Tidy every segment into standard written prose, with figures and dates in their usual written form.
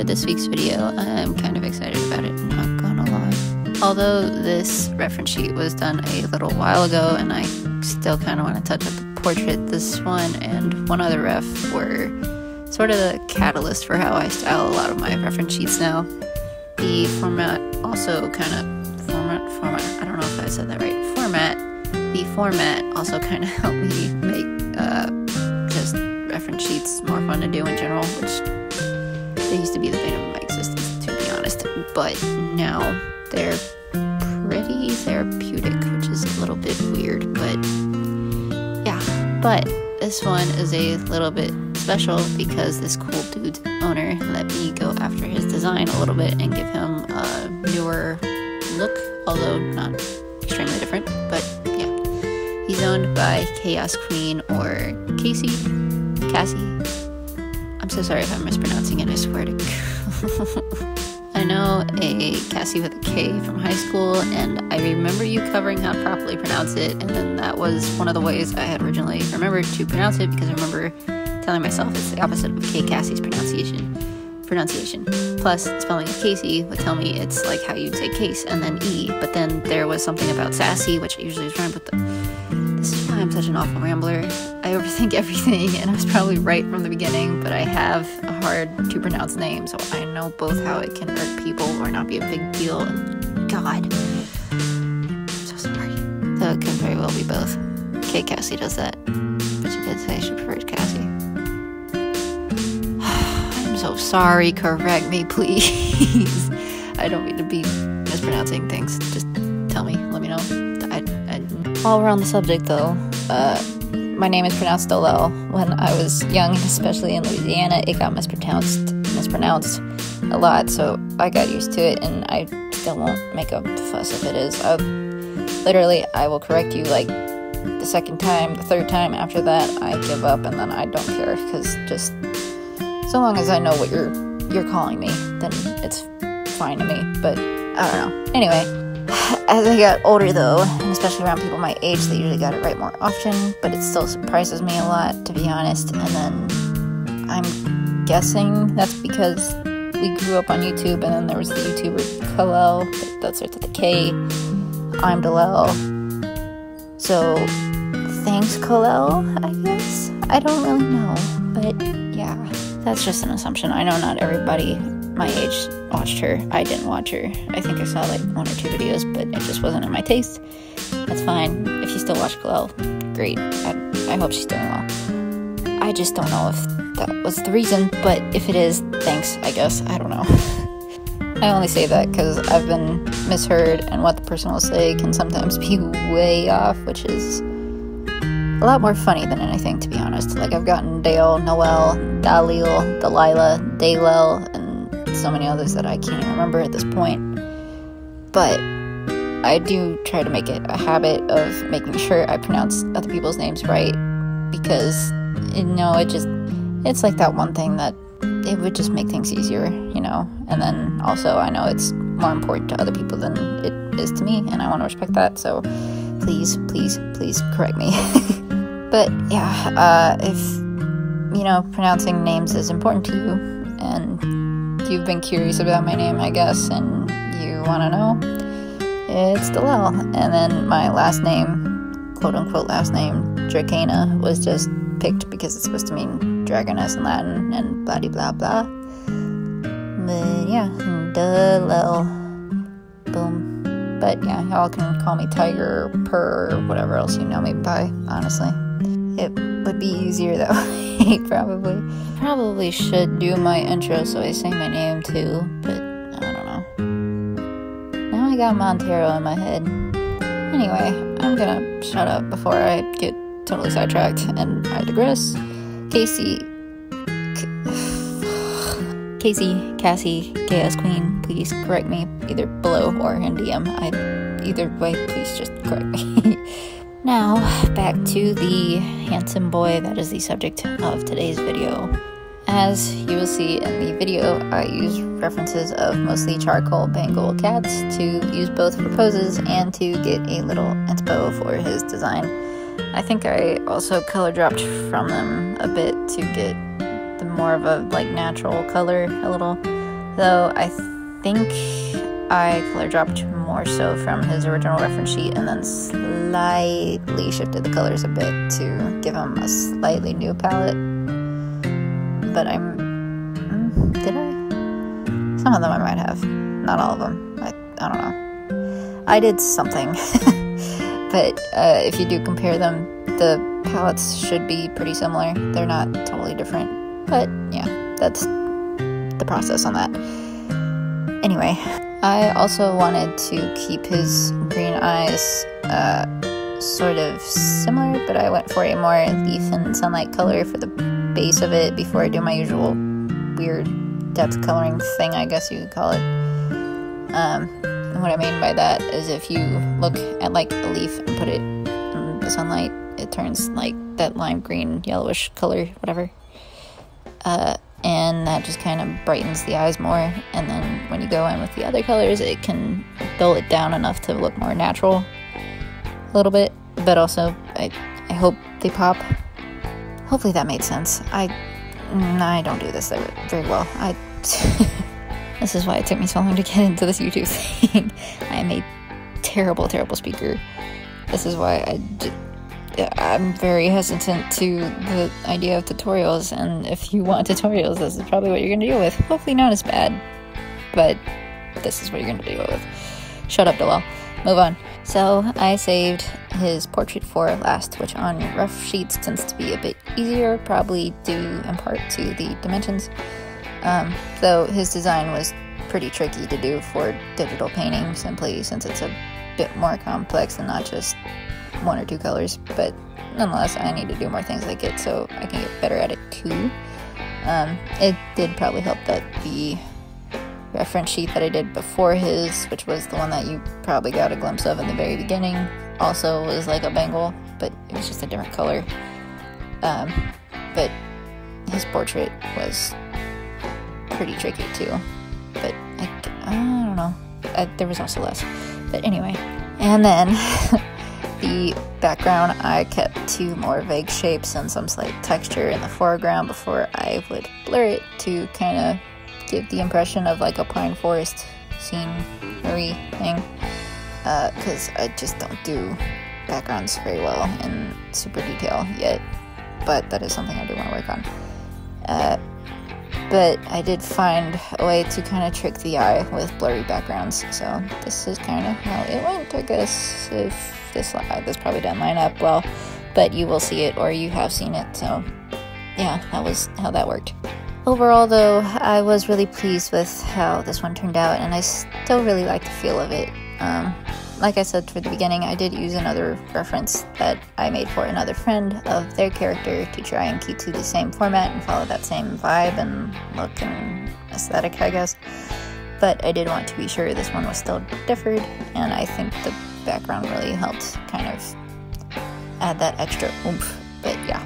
this week's video. I'm kind of excited about it, not gonna lie. Although this reference sheet was done a little while ago and I still kind of want to touch up the portrait, this one and one other ref were sort of the catalyst for how I style a lot of my reference sheets now. The format also kind of, I don't know if I said that right, the format also kind of helped me make just reference sheets more fun to do in general, which they used to be the bane of my existence, to be honest, but now they're pretty therapeutic, which is a little bit weird, but yeah. But this one is a little bit special because this cool dude's owner let me go after his design a little bit and give him a newer look, although not extremely different, but yeah. He's owned by Chaos Queen, or Cassie. I'm so sorry if I'm mispronouncing it, I swear to God. I know a Cassie with a K from high school, and I remember you covering how to properly pronounce it, and then that was one of the ways I had originally remembered to pronounce it, because I remember telling myself it's the opposite of K. Cassie's pronunciation. Plus, spelling of Casey would tell me it's like how you'd say case and then E, but then there was something about sassy, which I usually is rhymed with the... This is why I'm such an awful rambler. I overthink everything, and I was probably right from the beginning, but I have a hard to pronounce name, so I know both how it can irk people or not be a big deal, and God, I'm so sorry. Though it could very well be both. K. Cassie does that, but she did say she prefers Cassie. I'm so sorry, correct me, please. I don't mean to be mispronouncing things, just tell me, let me know. While we're on the subject though, my name is pronounced Dolel. When I was young, especially in Louisiana, it got mispronounced a lot, so I got used to it, and I still won't make a fuss if it is. I will correct you like the second time, the third time. After that, I give up, and then I don't care, because just so long as I know what you're calling me, then it's fine to me, but I don't know. Anyway, as I got older though, and especially around people my age, they usually got it right more often, but it still surprises me a lot, to be honest. And then I'm guessing that's because we grew up on YouTube, and then there was the YouTuber Kalel, that starts with a K. I'm Dolel. So thanks, Kalel, I guess? I don't really know, but yeah, that's just an assumption. I know not everybody my age watched her. I didn't watch her. I think I saw like 1 or 2 videos, but it just wasn't in my taste. That's fine. If you still watch Kalel, great. I hope she's doing well. I just don't know if that was the reason, but if it is, thanks, I guess. I don't know. I only say that because I've been misheard, and what the person will say can sometimes be way off, which is a lot more funny than anything, to be honest. Like, I've gotten Dale, Noel, Dalil, Delilah, Dalel, and so many others that I can't even remember at this point. But I do try to make it a habit of making sure I pronounce other people's names right, because, you know, it's like that one thing that it would just make things easier, you know. And then also I know it's more important to other people than it is to me, and I want to respect that, so please correct me. But yeah, if, you know, pronouncing names is important to you, and you've been curious about my name, I guess, and you want to know, it's Dolel. And then my last name, quote-unquote last name, Dracana, was just picked because it's supposed to mean dragoness in Latin, and blah-de-blah-blah. But yeah, Dolel. Boom. But yeah, y'all can call me Tiger, or Purr, or whatever else you know me by, honestly. It would be easier that way, probably. Probably should do my intro so I say my name too, but I don't know. Now I got Montero in my head. Anyway, I'm gonna shut up before I get totally sidetracked, and I digress. Cassie, Cassie, Chaos Queen, please correct me either below or in DM. Either way, please just correct me. Now, back to the handsome boy that is the subject of today's video. As you will see in the video, I use references of mostly charcoal Bengal cats to use both for poses and to get a little inspo for his design. I think I also color dropped from them a bit to get the more of a like natural color a little, though I think I color dropped more so from his original reference sheet and then slightly shifted the colors a bit to give him a slightly new palette. But did I? Some of them I might have, not all of them. I don't know. I did something. But if you do compare them, the palettes should be pretty similar. They're not totally different, but yeah, that's the process on that. Anyway, I also wanted to keep his green eyes sort of similar, but I went for a more leaf and sunlight color for the base of it before I do my usual weird depth coloring thing, I guess you could call it. And what I mean by that is if you look at like a leaf and put it in the sunlight, it turns like that lime green, yellowish color, whatever. And that just kind of brightens the eyes more. And then when you go in with the other colors, it can dull it down enough to look more natural a little bit. But also, I hope they pop. Hopefully that made sense. I don't do this very well. This is why it took me so long to get into this YouTube thing. I am a terrible, terrible speaker. This is why I'm very hesitant to the idea of tutorials, and if you want tutorials, this is probably what you're going to deal with. Hopefully not as bad, but this is what you're going to deal with. Shut up, Delal. Move on. So I saved his portrait for last, which on rough sheets tends to be a bit easier, probably due in part to the dimensions. Though his design was pretty tricky to do for digital painting, simply since it's a bit more complex and not just one or two colors, but nonetheless I need to do more things like it so I can get better at it too. It did probably help that the reference sheet that I did before his, which was the one that you probably got a glimpse of in the very beginning, also was like a bangle, but it was just a different color. But his portrait was pretty tricky too, but I don't know, there was also less, but anyway. And then the background, I kept two more vague shapes and some slight texture in the foreground before I would blur it to kind of give the impression of like a pine forest scenery thing, because I just don't do backgrounds very well in super detail yet, but that is something I do want to work on. But I did find a way to kind of trick the eye with blurry backgrounds, so this is kind of how it went, I guess. If this probably didn't line up well, but you will see it, or you have seen it, so yeah, that was how that worked. Overall, though, I was really pleased with how this one turned out, and I still really like the feel of it. Like I said for the beginning, I did use another reference that I made for another friend of their character to try and keep to the same format and follow that same vibe and look and aesthetic, I guess. But I did want to be sure this one was still differed, and I think the background really helped kind of add that extra oomph. But yeah.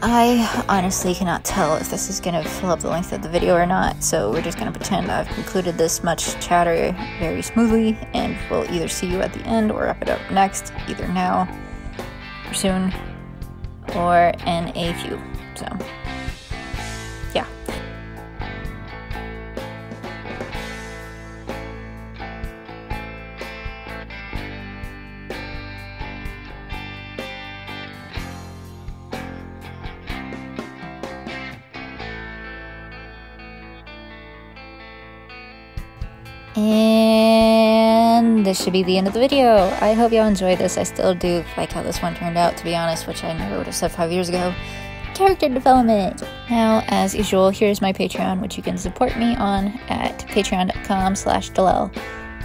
I honestly cannot tell if this is going to fill up the length of the video or not, so we're just going to pretend I've concluded this much chatter very smoothly, and we'll either see you at the end or wrap it up next, either now or soon, or in a few. So, yeah. And this should be the end of the video. I hope y'all enjoyed this. I still do like how this one turned out, to be honest, which I never would have said 5 years ago. Character development. Now, as usual, here's my Patreon, which you can support me on at patreon.com/Dalel.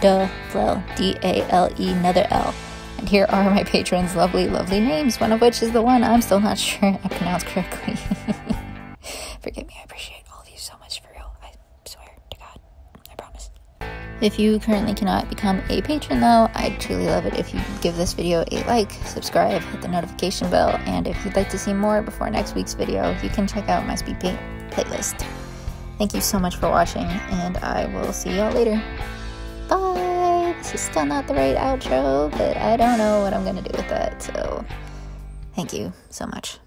Dalel, D-A-L-E, another L. And here are my patrons' lovely, lovely names, one of which is the one I'm still not sure I pronounced correctly. Forgive me, I appreciate all of you so much, for real. I swear to God, I promise. If you currently cannot become a patron, though, I'd truly love it if you give this video a like, subscribe, hit the notification bell, and if you'd like to see more before next week's video, you can check out my speed paint playlist. Thank you so much for watching, and I will see y'all later. Bye! This is still not the right outro, but I don't know what I'm gonna do with that, so thank you so much.